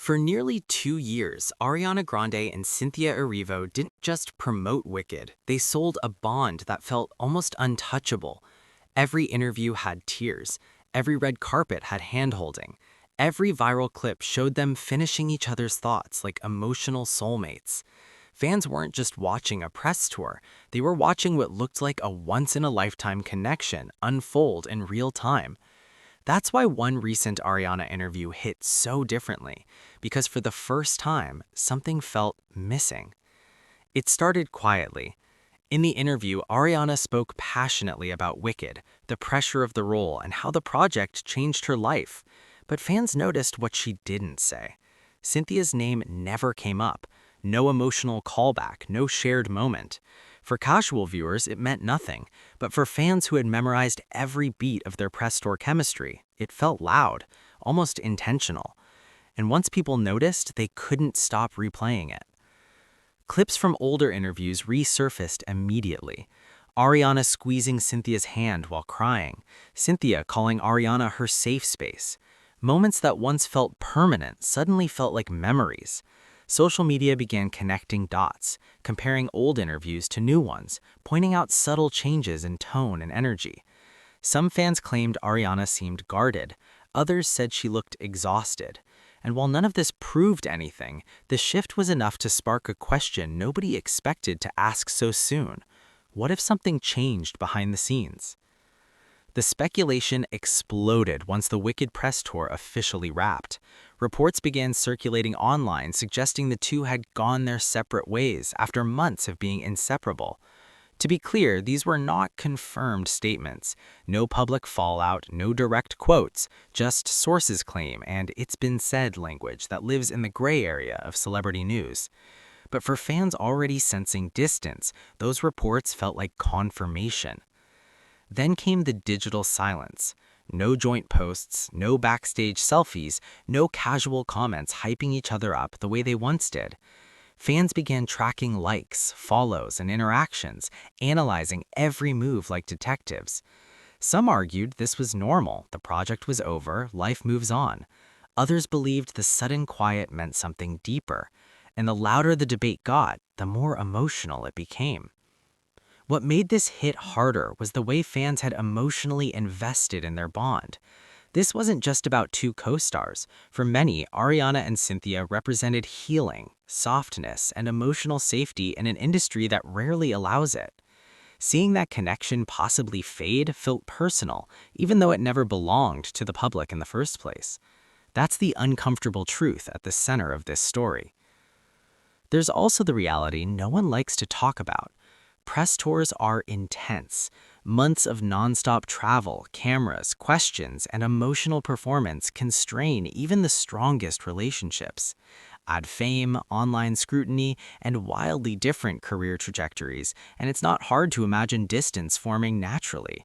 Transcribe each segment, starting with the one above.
For nearly 2 years, Ariana Grande and Cynthia Erivo didn't just promote Wicked, they sold a bond that felt almost untouchable. Every interview had tears, every red carpet had hand-holding, every viral clip showed them finishing each other's thoughts like emotional soulmates. Fans weren't just watching a press tour, they were watching what looked like a once-in-a-lifetime connection unfold in real time. That's why one recent Ariana interview hit so differently, because for the first time, something felt missing. It started quietly. In the interview, Ariana spoke passionately about Wicked, the pressure of the role, and how the project changed her life. But fans noticed what she didn't say. Cynthia's name never came up. No emotional callback, no shared moment. For casual viewers, it meant nothing, but for fans who had memorized every beat of their press tour chemistry, it felt loud, almost intentional. And once people noticed, they couldn't stop replaying it. Clips from older interviews resurfaced immediately. Ariana squeezing Cynthia's hand while crying, Cynthia calling Ariana her safe space. Moments that once felt permanent suddenly felt like memories. Social media began connecting dots, comparing old interviews to new ones, pointing out subtle changes in tone and energy. Some fans claimed Ariana seemed guarded, others said she looked exhausted. And while none of this proved anything, the shift was enough to spark a question nobody expected to ask so soon. What if something changed behind the scenes? The speculation exploded once the Wicked press tour officially wrapped. Reports began circulating online suggesting the two had gone their separate ways after months of being inseparable. To be clear, these were not confirmed statements. No public fallout, no direct quotes, just sources claim and "it's been said" language that lives in the gray area of celebrity news. But for fans already sensing distance, those reports felt like confirmation. Then came the digital silence. No joint posts, no backstage selfies, no casual comments hyping each other up the way they once did. Fans began tracking likes, follows, and interactions, analyzing every move like detectives. Some argued this was normal, the project was over, life moves on. Others believed the sudden quiet meant something deeper, and the louder the debate got, the more emotional it became. What made this hit harder was the way fans had emotionally invested in their bond. This wasn't just about two co-stars. For many, Ariana and Cynthia represented healing, softness, and emotional safety in an industry that rarely allows it. Seeing that connection possibly fade felt personal, even though it never belonged to the public in the first place. That's the uncomfortable truth at the center of this story. There's also the reality no one likes to talk about. Press tours are intense. Months of nonstop travel, cameras, questions, and emotional performance can strain even the strongest relationships. Add fame, online scrutiny, and wildly different career trajectories, and it's not hard to imagine distance forming naturally.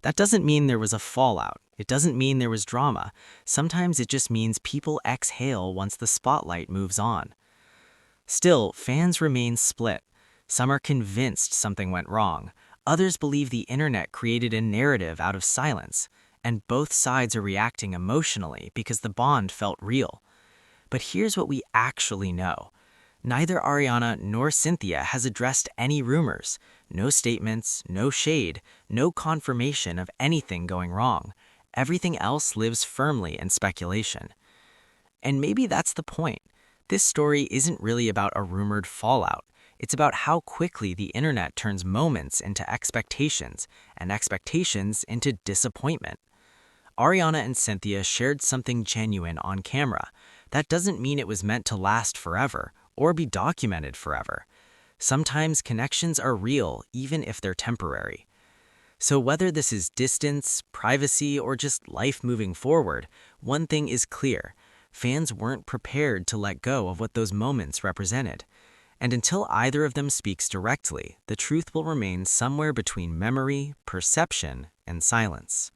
That doesn't mean there was a fallout. It doesn't mean there was drama. Sometimes it just means people exhale once the spotlight moves on. Still, fans remain split. Some are convinced something went wrong. Others believe the internet created a narrative out of silence, and both sides are reacting emotionally because the bond felt real. But here's what we actually know. Neither Ariana nor Cynthia has addressed any rumors. No statements, no shade, no confirmation of anything going wrong. Everything else lives firmly in speculation. And maybe that's the point. This story isn't really about a rumored fallout. It's about how quickly the internet turns moments into expectations, and expectations into disappointment. Ariana and Cynthia shared something genuine on camera. That doesn't mean it was meant to last forever, or be documented forever. Sometimes connections are real, even if they're temporary. So whether this is distance, privacy, or just life moving forward, one thing is clear. Fans weren't prepared to let go of what those moments represented. And until either of them speaks directly, the truth will remain somewhere between memory, perception, and silence.